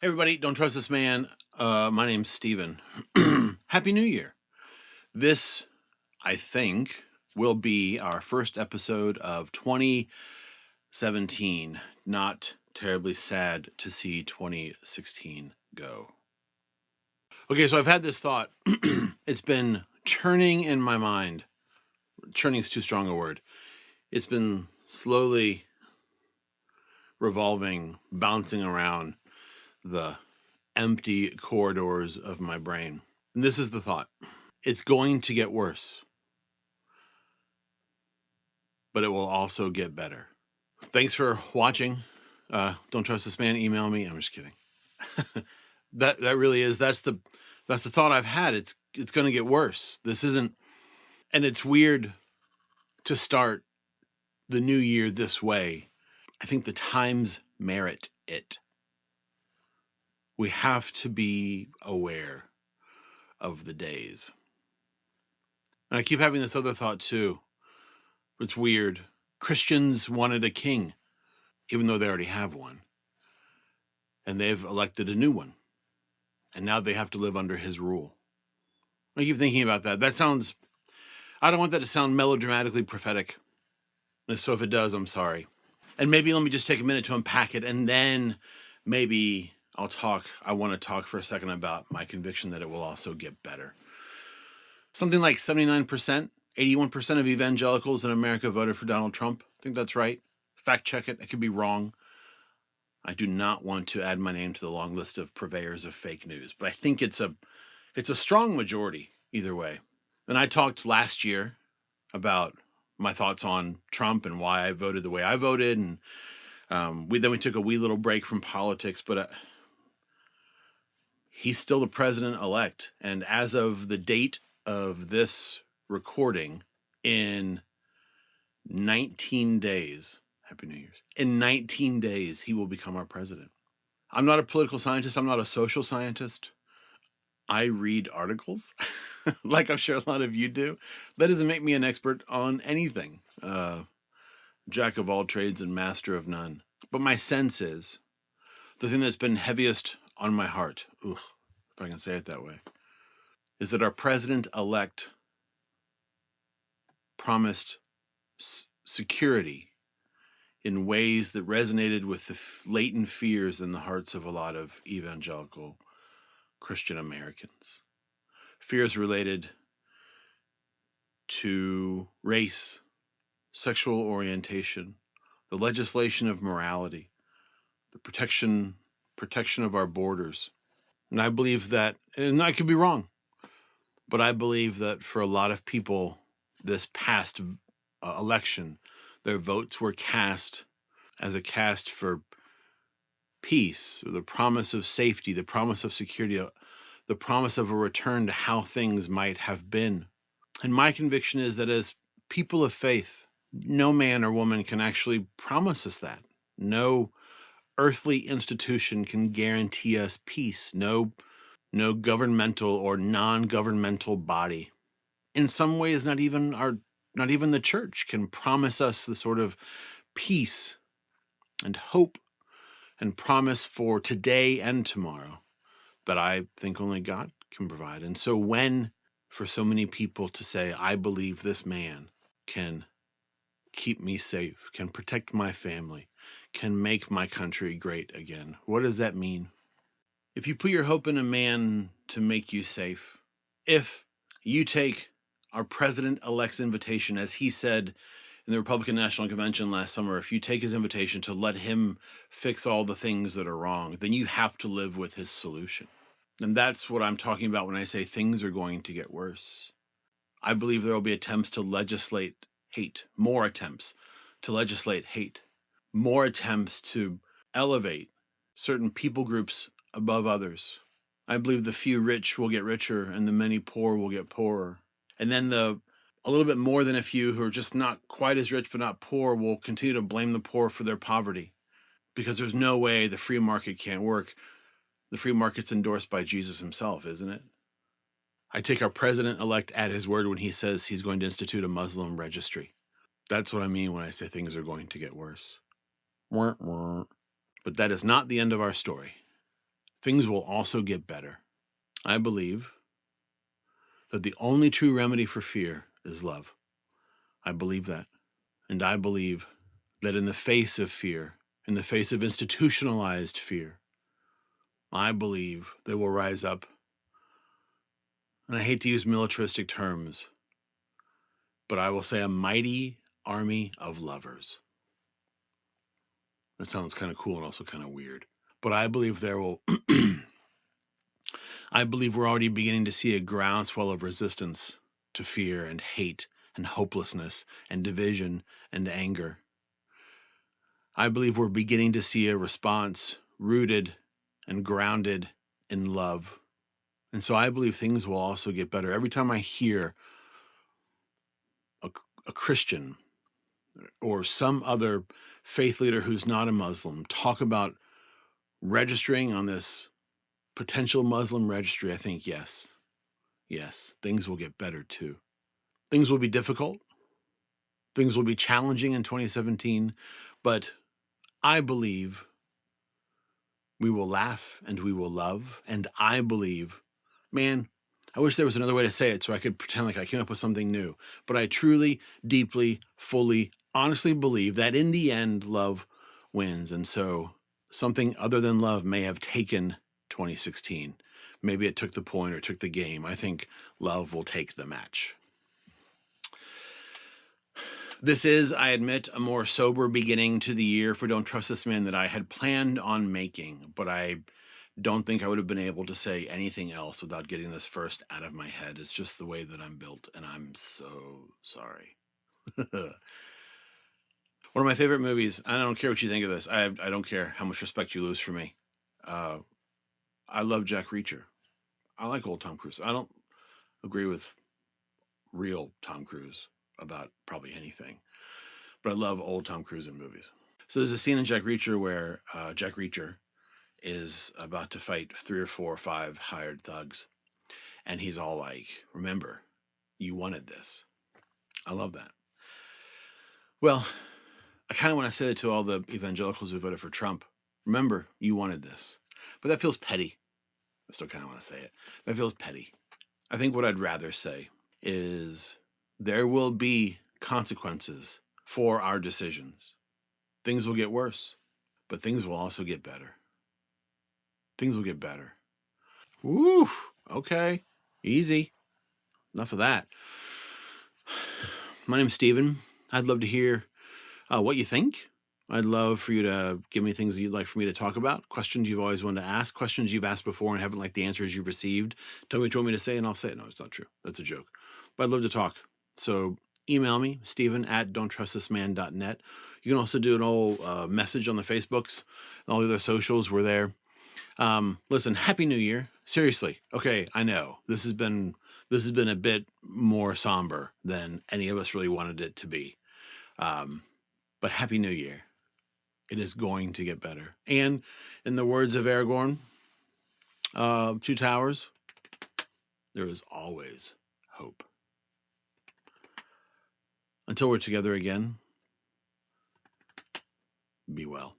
Hey everybody, don't trust this man. My name's Steven. Happy New Year. This, I think, will be our first episode of 2017. Not terribly sad to see 2016 go. Okay, so I've had this thought. It's been churning in my mind. Churning is too strong a word. It's been slowly revolving, bouncing around the empty corridors of my brain. And this is the thought. It's going to get worse, but it will also get better. Thanks for watching. Don't trust this man. Email me. I'm just kidding. that really is. That's the thought I've had. It's going to get worse. This isn't, and it's weird to start the new year this way. I think the times merit it. We have to be aware of the days. And I keep having this other thought too. It's weird. Christians wanted a king, even though they already have one. And they've elected a new one. And now they have to live under his rule. I keep thinking about that. I don't want that to sound melodramatically prophetic. And so if it does, I'm sorry. And maybe let me just take a minute to unpack it, and then maybe I want to talk for a second about my conviction that it will also get better. Something like 79%, 81% of evangelicals in America voted for Donald Trump. I think that's right. Fact check it. I could be wrong. I do not want to add my name to the long list of purveyors of fake news, but I think it's a strong majority either way. And I talked last year about my thoughts on Trump and why I voted the way I voted, and we took a wee little break from politics, but he's still the president-elect. And as of the date of this recording, in 19 days, Happy New Year's, in 19 days, he will become our president. I'm not a political scientist. I'm not a social scientist. I read articles, like I'm sure a lot of you do. That doesn't make me an expert on anything. Jack of all trades and master of none. But my sense is, the thing that's been heaviest on my heart, if I can say it that way, is that our president-elect promised security in ways that resonated with the latent fears in the hearts of a lot of evangelical Christian Americans. Fears related to race, sexual orientation, the legislation of morality, the protection of our borders. And I believe that, and I could be wrong, but I believe that for a lot of people, this past election, their votes were cast as a cast for peace, or the promise of safety, the promise of security, the promise of a return to how things might have been. And my conviction is that as people of faith, no man or woman can actually promise us that. No earthly institution can guarantee us peace. No governmental or non-governmental body. In some ways, not even the church can promise us the sort of peace and hope and promise for today and tomorrow that I think only God can provide. And so when, for so many people to say, I believe this man can keep me safe, can protect my family, can make my country great again, what does that mean? If you put your hope in a man to make you safe, if you take our president-elect's invitation, as he said in the Republican National Convention last summer, if you take his invitation to let him fix all the things that are wrong, then you have to live with his solution. And that's what I'm talking about when I say things are going to get worse. I believe there will be attempts to legislate hate, more attempts to legislate hate, more attempts to elevate certain people groups above others. I believe the few rich will get richer and the many poor will get poorer. And then a little bit more than a few who are just not quite as rich but not poor will continue to blame the poor for their poverty, because there's no way the free market can't work. The free market's endorsed by Jesus himself, isn't it? I take our president-elect at his word when he says he's going to institute a Muslim registry. That's what I mean when I say things are going to get worse. But that is not the end of our story. things will also get better. I believe that the only true remedy for fear is love. I believe that. And I believe that in the face of fear, in the face of institutionalized fear, I believe they will rise up. And I hate to use militaristic terms, but I will say a mighty army of lovers. That sounds kind of cool and also kind of weird. But I believe there will, I believe we're already beginning to see a groundswell of resistance to fear and hate and hopelessness and division and anger. I believe we're beginning to see a response rooted and grounded in love. And so I believe things will also get better. Every time I hear a Christian or some other faith leader who's not a Muslim talk about registering on this potential Muslim registry, I think, yes, things will get better too. Things will be difficult. Things will be challenging in 2017, but I believe we will laugh and we will love. And I believe, man, I wish there was another way to say it so I could pretend like I came up with something new. But I truly, deeply, fully, honestly believe that in the end, love wins. And so something other than love may have taken 2016. Maybe it took the point or took the game. I think love will take the match. This is, I admit, a more sober beginning to the year for Don't Trust This Man that I had planned on making, but I don't think I would have been able to say anything else without getting this first out of my head. It's just the way that I'm built, and I'm so sorry. One of my favorite movies, I don't care what you think of this. I don't care how much respect you lose for me. I love Jack Reacher. I like old Tom Cruise. I don't agree with real Tom Cruise about probably anything, but I love old Tom Cruise in movies. So there's a scene in Jack Reacher where Jack Reacher is about to fight 3 or 4 or 5 hired thugs. And he's all like, remember, you wanted this. I love that. Well, I kind of want to say it to all the evangelicals who voted for Trump. Remember, you wanted this. But that feels petty. I still kind of want to say it. That feels petty. I think what I'd rather say is there will be consequences for our decisions. Things will get worse, but things will also get better. Things will get better. Woo! Okay. Easy. Enough of that. My name's Steven. I'd love to hear what you think. I'd love for you to give me things that you'd like for me to talk about, questions you've always wanted to ask, questions you've asked before and haven't liked the answers you've received. Tell me what you want me to say and I'll say it. No, it's not true. That's a joke. But I'd love to talk. So email me, steven@don'ttrustthisman.net. You can also do an old message on the Facebooks. All the other socials, we're there. Listen, Happy New Year. Seriously. Okay, I know this has been a bit more somber than any of us really wanted it to be. But Happy New Year. It is going to get better. And in the words of Aragorn, Two Towers, there is always hope. Until we're together again, be well.